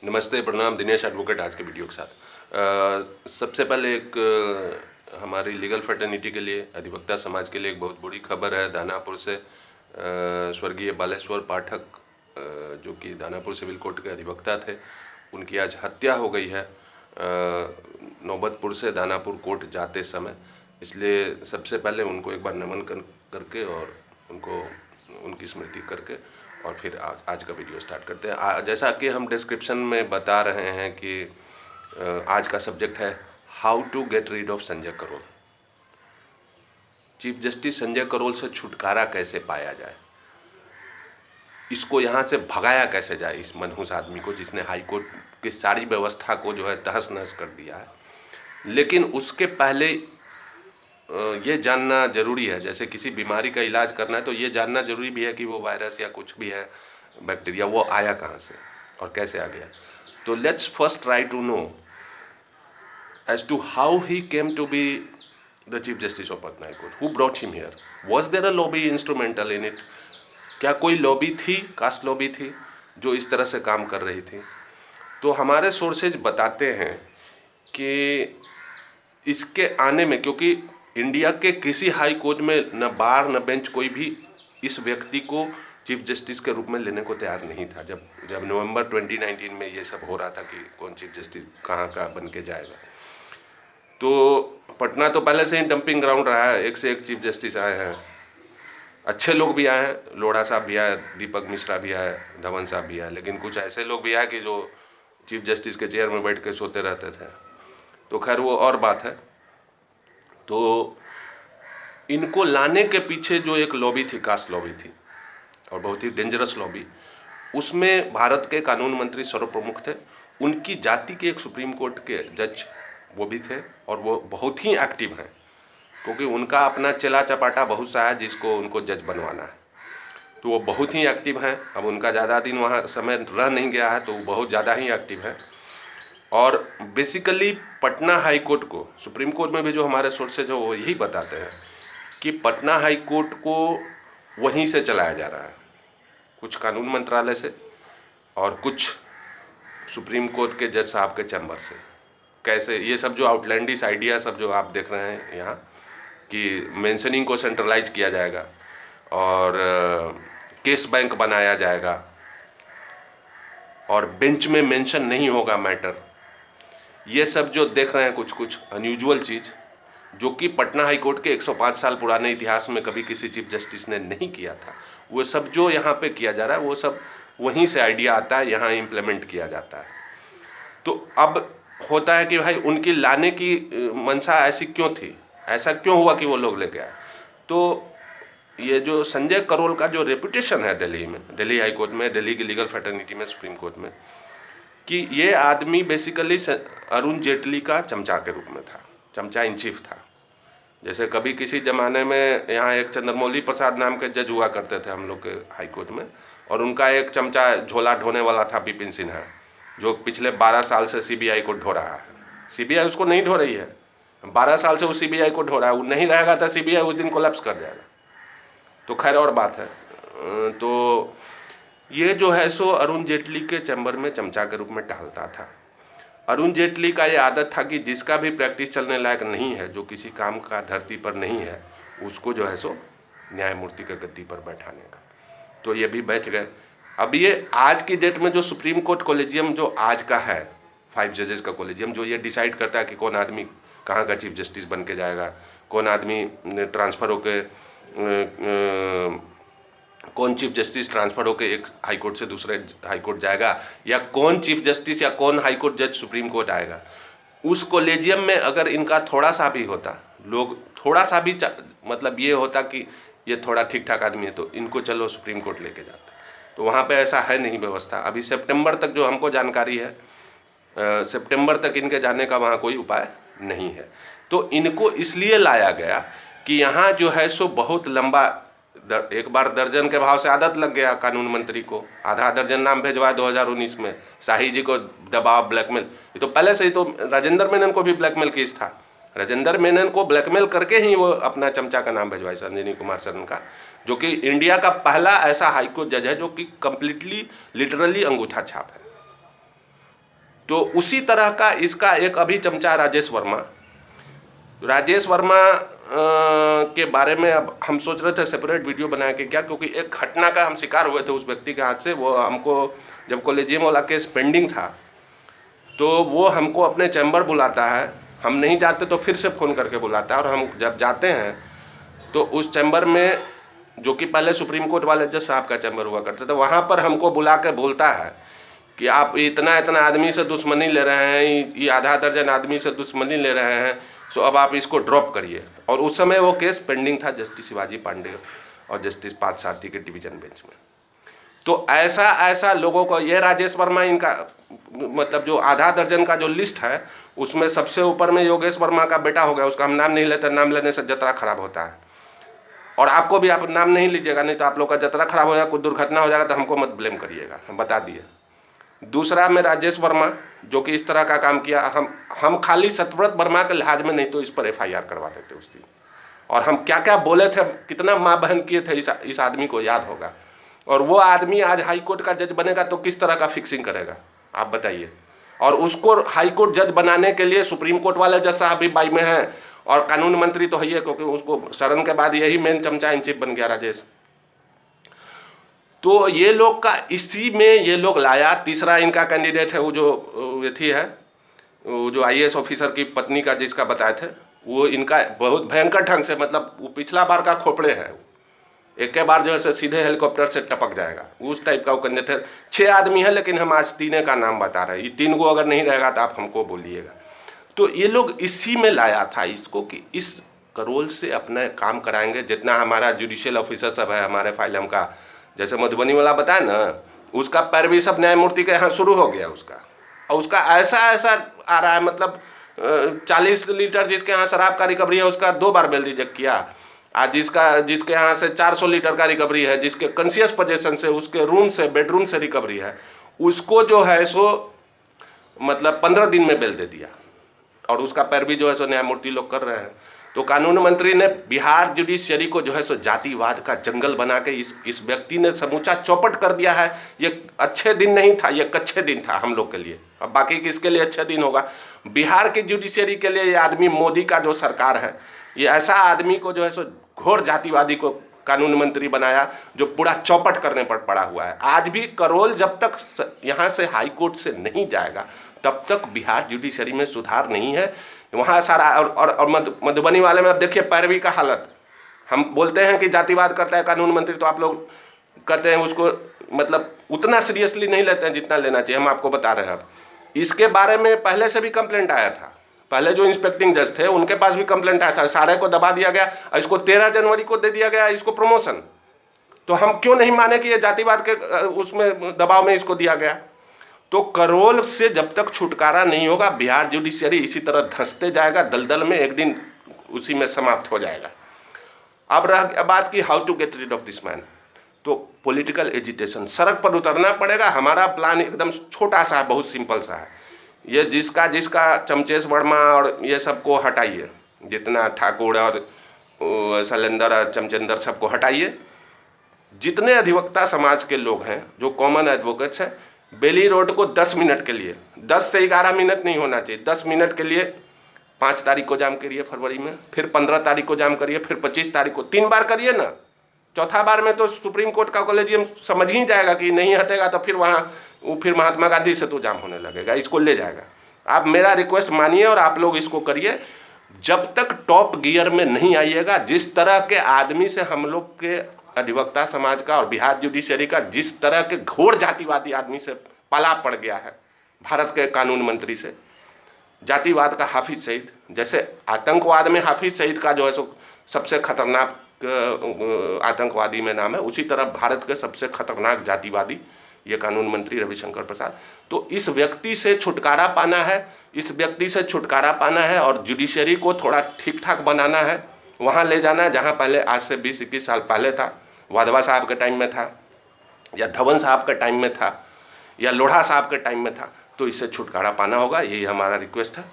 नमस्ते, प्रणाम। दिनेश एडवोकेट आज के वीडियो के साथ। सबसे पहले एक हमारी लीगल फर्टर्निटी के लिए, अधिवक्ता समाज के लिए एक बहुत बुरी खबर है। दानापुर से स्वर्गीय बालेश्वर पाठक, जो कि दानापुर सिविल कोर्ट के अधिवक्ता थे, उनकी आज हत्या हो गई है नौबतपुर से दानापुर कोर्ट जाते समय। इसलिए सबसे पहले उनको एक बार नमन करके और उनको उनकी स्मृति करके और फिर आज का वीडियो स्टार्ट करते हैं। जैसा कि हम डिस्क्रिप्शन में बता रहे हैं कि आज का सब्जेक्ट है how to get rid of Sanjay Karol. Chief justice Sanjay Karol से छुटकारा कैसे पाया जाए, इसको यहाँ से भगाया कैसे जाए, इस मनहूस आदमी को जिसने हाई कोर्ट की सारी व्यवस्था को जो है तहस नहस कर दिया है। लेकिन उसके पहले ये जानना जरूरी है, जैसे किसी बीमारी का इलाज करना है तो ये जानना जरूरी भी है कि वो वायरस या कुछ भी है, बैक्टीरिया, वो आया कहाँ से और कैसे आ गया। तो let's first try to know as to how he came to be the chief justice of Patna high court, who brought him here, was there a lobby instrumental in it. क्या कोई लॉबी थी, कास्ट लॉबी थी जो इस तरह से काम कर रही थी। तो हमारे सोर्सेज बताते हैं कि इसके आने में, क्योंकि इंडिया के किसी हाई कोर्ट में न बार न बेंच कोई भी इस व्यक्ति को चीफ जस्टिस के रूप में लेने को तैयार नहीं था। जब नवंबर 2019 में ये सब हो रहा था कि कौन चीफ जस्टिस कहाँ का बन के जाएगा, तो पटना तो पहले से ही डंपिंग ग्राउंड रहा है। एक से एक चीफ जस्टिस आए हैं, अच्छे लोग भी आए हैं, लोढ़ा साहब भी आए, दीपक मिश्रा भी आए, धवन साहब भी आए, लेकिन कुछ ऐसे लोग भी आए कि जो चीफ जस्टिस के चेयर में बैठ के सोते रहते थे। तो खैर वो और बात है। तो इनको लाने के पीछे जो एक लॉबी थी, कास्ट लॉबी थी, और बहुत ही डेंजरस लॉबी, उसमें भारत के कानून मंत्री सर्वप्रमुख थे। उनकी जाति के एक सुप्रीम कोर्ट के जज वो भी थे, और वो बहुत ही एक्टिव हैं, क्योंकि उनका अपना चला चपाटा बहुत सा है जिसको उनको जज बनवाना है। तो वो बहुत ही एक्टिव हैं। अब उनका ज़्यादा दिन वहाँ समय रह नहीं गया है, तो वो बहुत ज़्यादा ही एक्टिव हैं। और बेसिकली पटना हाई कोर्ट को, सुप्रीम कोर्ट में भी जो हमारे सोर्सेज हो वो यही बताते हैं कि पटना हाई कोर्ट को वहीं से चलाया जा रहा है, कुछ कानून मंत्रालय से और कुछ सुप्रीम कोर्ट के जज साहब के चैम्बर से। कैसे ये सब जो आउटलैंडिश आइडिया सब जो आप देख रहे हैं यहाँ कि मेंशनिंग को सेंट्रलाइज किया जाएगा और केस बैंक बनाया जाएगा और बेंच में मेंशन नहीं होगा मैटर, ये सब जो देख रहे हैं कुछ कुछ अनयूजुअल चीज़ जो कि पटना हाई कोर्ट के 105 साल पुराने इतिहास में कभी किसी चीफ जस्टिस ने नहीं किया था, वो सब जो यहाँ पे किया जा रहा है वो सब वहीं से आइडिया आता है, यहाँ इम्प्लीमेंट किया जाता है। तो अब होता है कि भाई उनकी लाने की मंशा ऐसी क्यों थी, ऐसा क्यों हुआ कि वो लोग लेके आए। तो ये जो संजय करोल का जो रेपुटेशन है दिल्ली में, दिल्ली हाई कोर्ट में, दिल्ली की लीगल फैटर्निटी में, सुप्रीम कोर्ट में, कि ये आदमी बेसिकली अरुण जेटली का चमचा के रूप में था, चमचा इन चीफ था। जैसे कभी किसी ज़माने में यहाँ एक चंद्रमौली प्रसाद नाम के जज हुआ करते थे हम लोग के हाई कोर्ट में, और उनका एक चमचा झोला ढोने वाला था विपिन सिन्हा, जो पिछले 12 साल से सीबीआई को ढो रहा है। सीबीआई उसको नहीं ढो रही है, 12 साल से वो सीबीआई को ढो रहा है। वो नहीं रहेगा तो सीबीआई उस दिन कोलैप्स कर जाएगा। तो खैर और बात है। तो ये जो है सो अरुण जेटली के चैम्बर में चमचा के रूप में टहलता था। अरुण जेटली का ये आदत था कि जिसका भी प्रैक्टिस चलने लायक नहीं है, जो किसी काम का धरती पर नहीं है, उसको जो है सो न्यायमूर्ति के गद्दी पर बैठाने का। तो ये भी बैठ गए। अब ये आज की डेट में जो सुप्रीम कोर्ट कॉलेजियम जो आज का है, 5 जजेस का कॉलेजियम, जो ये डिसाइड करता है कि कौन आदमी कहाँ का चीफ जस्टिस बन के जाएगा, कौन आदमी ट्रांसफ़र होके कौन चीफ जस्टिस ट्रांसफर होकर एक हाई कोर्ट से दूसरे हाई कोर्ट जाएगा, या कौन चीफ जस्टिस या कौन हाई कोर्ट जज सुप्रीम कोर्ट आएगा, उस कॉलेजियम में अगर इनका थोड़ा सा भी होता, लोग थोड़ा सा भी मतलब ये होता कि ये थोड़ा ठीक ठाक आदमी है, तो इनको चलो सुप्रीम कोर्ट लेके जाते। तो वहाँ पे ऐसा है नहीं व्यवस्था। अभी सितंबर तक जो हमको जानकारी है, सितंबर तक इनके जाने का वहाँ कोई उपाय नहीं है। तो इनको इसलिए लाया गया कि यहाँ जो है सो बहुत लंबा, एक बार दर्जन के भाव से आदत लग गया कानून मंत्री को, आधा दर्जन नाम भेजवाया 2019 में, शाही जी को दबाव, ब्लैकमेल। ये तो पहले से ही तो राजेंद्र मेनन को भी ब्लैकमेल केस था, राजेंद्र मेनन को ब्लैकमेल करके ही वो अपना चमचा का नाम भेजवाया, संजीनी कुमार शरण का, जो कि इंडिया का पहला ऐसा हाईकोर्ट जज है जो कि कंप्लीटली लिटरली अंगूठा छाप है। तो उसी तरह का इसका एक अभी चमचा राजेश वर्मा के बारे में अब हम सोच रहे थे सेपरेट वीडियो बना के क्या, क्योंकि एक घटना का हम शिकार हुए थे उस व्यक्ति के हाथ से। वो हमको जब कॉलेजियम वाला केस पेंडिंग था तो वो हमको अपने चैम्बर बुलाता है, हम नहीं जाते तो फिर से फ़ोन करके बुलाता है, और हम जब जाते हैं तो उस चैम्बर में, जो कि पहले सुप्रीम कोर्ट वाले जज साहब का चैम्बर हुआ करते थे, वहाँ पर हमको बुला के बोलता है कि आप इतना इतना आदमी से दुश्मनी ले रहे हैं, ये आधा दर्जन आदमी से दुश्मनी ले रहे हैं, सो अब आप इसको ड्रॉप करिए। और उस समय वो केस पेंडिंग था जस्टिस शिवाजी पांडे और जस्टिस पार्थसारथी के डिवीजन बेंच में। तो ऐसा लोगों को, ये राजेश वर्मा, इनका मतलब जो आधा दर्जन का जो लिस्ट है उसमें सबसे ऊपर में योगेश वर्मा का बेटा हो गया, उसका हम नाम नहीं लेते, नाम लेने से जतरा खराब होता है। और आपको भी आप नाम नहीं लीजिएगा, नहीं तो आप लोग का जतरा खराब हो जाएगा, कुछ दुर्घटना हो जाएगा तो हमको मत ब्लेम करिएगा, हम बता दिए। दूसरा में राजेश वर्मा, जो कि इस तरह का काम किया, हम खाली सतव्रत वर्मा के लिहाज में नहीं तो इस पर FIR करवा देते उस दिन। और हम क्या क्या बोले थे, कितना माँ बहन किए थे, इस आदमी को याद होगा। और वो आदमी आज हाई कोर्ट का जज बनेगा तो किस तरह का फिक्सिंग करेगा आप बताइए। और उसको हाई कोर्ट जज बनाने के लिए सुप्रीम कोर्ट वाले जज साहब भी बाई में हैं, और कानून मंत्री तो है ही, क्योंकि उसको शरण के बाद यही मेन चमचा इन चीफ बन गया राजेश। तो ये लोग का इसी में ये लोग लाया। तीसरा इनका कैंडिडेट है वो जो ये थी है, वो जो IAS ऑफिसर की पत्नी का जिसका बताए थे, वो इनका बहुत भयंकर ढंग से, मतलब वो पिछला बार का खोपड़े है, एक के बार जो है सीधे हेलीकॉप्टर से टपक जाएगा, उस टाइप का वो कैंडिडेट है। 6 आदमी है, लेकिन हम आज 3 का नाम बता रहे हैं। ये 3 को अगर नहीं रहेगा तो आप हमको बोलिएगा। तो ये लोग इसी में लाया था इसको कि इस करोल से अपना काम कराएंगे। जितना हमारा जुडिशियल ऑफिसर सब है हमारे फाइलम का, जैसे मधुबनी वाला बताया ना, उसका पैरवी सब न्यायमूर्ति के यहाँ शुरू हो गया उसका। और उसका ऐसा आ रहा है, मतलब 40 लीटर जिसके यहाँ शराब का रिकवरी है उसका 2 बार बेल रिजेक्ट किया। आज जिसके यहाँ से 400 लीटर का रिकवरी है, जिसके कॉन्शियस पोजीशन से, उसके रूम से, बेडरूम से रिकवरी है, उसको जो है सो मतलब 15 दिन में बेल दे दिया। और उसका पैरवी जो है सो न्यायमूर्ति लोग कर रहे हैं। तो कानून मंत्री ने बिहार जुडिशियरी को जो है सो जातिवाद का जंगल बना के इस व्यक्ति ने समूचा चौपट कर दिया है। ये अच्छे दिन नहीं था, ये कच्चे दिन था हम लोग के लिए। अब बाकी किसके लिए अच्छे दिन होगा? बिहार की जुडिशियरी के लिए ये आदमी, मोदी का जो सरकार है, ये ऐसा आदमी को जो है सो घोर जातिवादी को कानून मंत्री बनाया, जो पूरा चौपट करने पर पड़ा हुआ है। आज भी करोल जब तक यहाँ से हाई कोर्ट से नहीं जाएगा तब तक बिहार जुडिशरी में सुधार नहीं है। वहाँ सारा और मधुबनी वाले में अब देखिए पैरवी का हालत। हम बोलते हैं कि जातिवाद करता है कानून मंत्री, तो आप लोग कहते हैं उसको मतलब उतना सीरियसली नहीं लेते हैं जितना लेना चाहिए। हम आपको बता रहे हैं। अब इसके बारे में पहले से भी कंप्लेंट आया था, पहले जो इंस्पेक्टिंग जज थे उनके पास भी कंप्लेंट आया था। सारे को दबा दिया गया, इसको 13 जनवरी को दे दिया गया इसको प्रमोशन। तो हम क्यों नहीं माने कि ये जातिवाद के उसमें दबाव में इसको दिया गया? तो करोल से जब तक छुटकारा नहीं होगा, बिहार जुडिशियरी इसी तरह धंसते जाएगा दलदल में, एक दिन उसी में समाप्त हो जाएगा। अब रह बात की how to get rid of this man, तो पॉलिटिकल एजिटेशन, सड़क पर उतरना पड़ेगा। हमारा प्लान एकदम छोटा सा है, बहुत सिंपल सा है। ये जिसका चमचेश वर्मा और ये सबको हटाइए, जितना ठाकुर और शैलेंद्र और चमचंदर सबको हटाइए। जितने अधिवक्ता समाज के लोग हैं, जो कॉमन एडवोकेट्स हैं, बेली रोड को 10 मिनट के लिए, 10 से 11 मिनट नहीं होना चाहिए, 10 मिनट के लिए 5 तारीख को जाम करिए फरवरी में, फिर 15 तारीख को जाम करिए, फिर 25 तारीख को, 3 बार करिए ना। चौथा बार में तो सुप्रीम कोर्ट का कॉलेजियम समझ ही जाएगा कि नहीं हटेगा, तो फिर महात्मा गांधी से तो जाम होने लगेगा, इसको ले जाएगा। आप मेरा रिक्वेस्ट मानिए और आप लोग इसको करिए। जब तक टॉप गियर में नहीं आइएगा, जिस तरह के आदमी से हम लोग के अधिवक्ता समाज का और बिहार जुडिशरी का जिस तरह के घोर जातिवादी आदमी से पाला पड़ गया है, भारत के कानून मंत्री से, जातिवाद का हाफिज सईद, जैसे आतंकवाद में हाफिज सईद का जो है सो सबसे खतरनाक आतंकवादी में नाम है, उसी तरह भारत के सबसे खतरनाक जातिवादी ये कानून मंत्री रविशंकर प्रसाद। तो इस व्यक्ति से छुटकारा पाना है, इस व्यक्ति से छुटकारा पाना है और जुडिशरी को थोड़ा ठीक ठाक बनाना है, वहाँ ले जाना है जहाँ पहले आज से 20-21 साल पहले था, वाधवा साहब के टाइम में था, या धवन साहब के टाइम में था, या लोढ़ा साहब के टाइम में था। तो इससे छुटकारा पाना होगा, यही हमारा रिक्वेस्ट है।